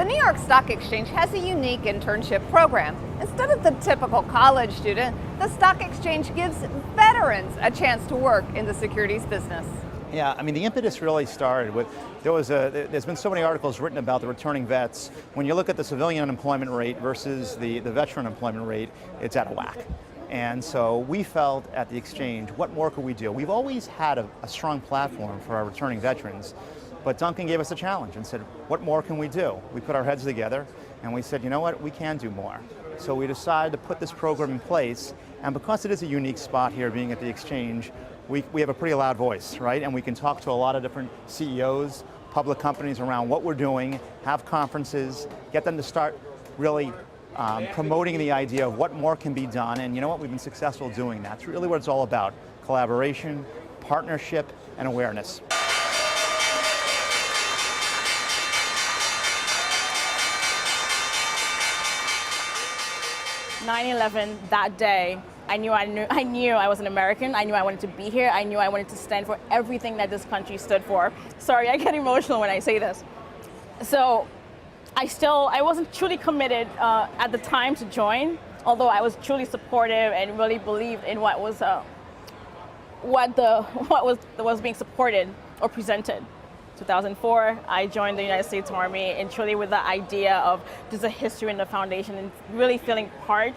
The New York Stock Exchange has a unique internship program. Instead of the typical college student, the stock exchange gives veterans a chance to work in the securities business. Yeah, I mean, the impetus really started with, there's been so many articles written about the returning vets. When you look at the civilian unemployment rate versus the veteran unemployment rate, it's out of whack. And so we felt at the exchange, what more could we do? We've always had a strong platform for our returning veterans, but Duncan gave us a challenge and said, what more can we do? We put our heads together and we said, you know what, we can do more. So we decided to put this program in place, and because it is a unique spot here being at the exchange, we have a pretty loud voice, right? And we can talk to a lot of different CEOs, public companies around what we're doing, have conferences, get them to start really promoting the idea of what more can be done. And you know what, we've been successful doing that. It's really what it's all about: collaboration, partnership, and awareness. 9/11, that day, I knew I was an American. I knew I wanted to be here. I knew I wanted to stand for everything that this country stood for. Sorry, I get emotional when I say this. So I wasn't truly committed at the time to join, although I was truly supportive and really believed in what was being supported or presented. 2004, I joined the United States Army, and truly with the idea of just a history and the foundation, and really feeling part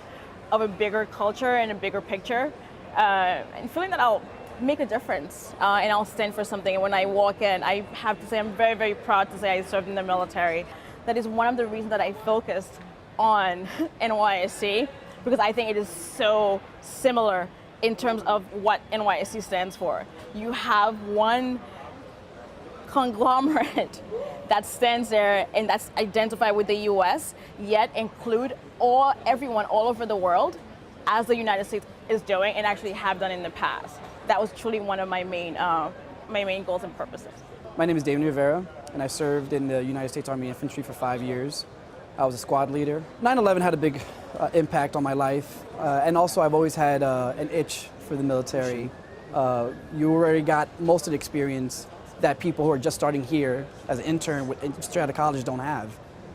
of a bigger culture and a bigger picture, and feeling that I'll make a difference and I'll stand for something. And when I walk in, I have to say I'm very, very proud to say I served in the military. That is one of the reasons that I focused on NYSE, because I think it is so similar in terms of what NYSE stands for. You have one conglomerate that stands there and that's identified with the US, yet include everyone all over the world, as the United States is doing and actually have done in the past. That was truly one of my main goals and purposes. My name is David Rivera, and I served in the United States Army Infantry for 5 years. I was a squad leader. 9/11 had a big impact on my life, and also I've always had an itch for the military. You already got most of the experience that people who are just starting here as an intern straight out of college don't have.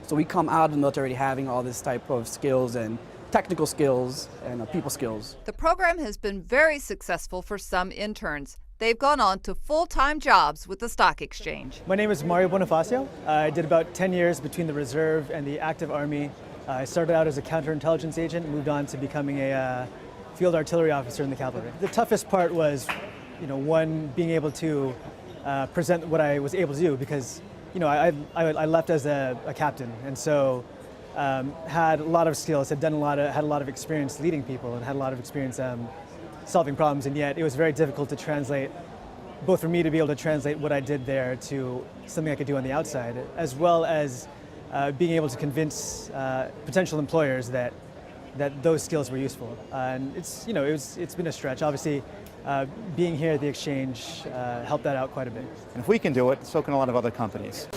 So we come out of the military having all this type of skills and technical skills and people skills. The program has been very successful for some interns. They've gone on to full-time jobs with the stock exchange. My name is Mario Bonifacio. I did about 10 years between the reserve and the active army. I started out as a counterintelligence agent, moved on to becoming a field artillery officer in the cavalry. The toughest part was, one, being able to present what I was able to do, because I left as a captain, and so had a lot of skills, had a lot of experience leading people, and had a lot of experience solving problems, and yet it was very difficult to translate, both for me to be able to translate what I did there to something I could do on the outside, as well as being able to convince potential employers that those skills were useful. And it's been a stretch. Obviously, being here at the exchange helped that out quite a bit. And if we can do it, so can a lot of other companies.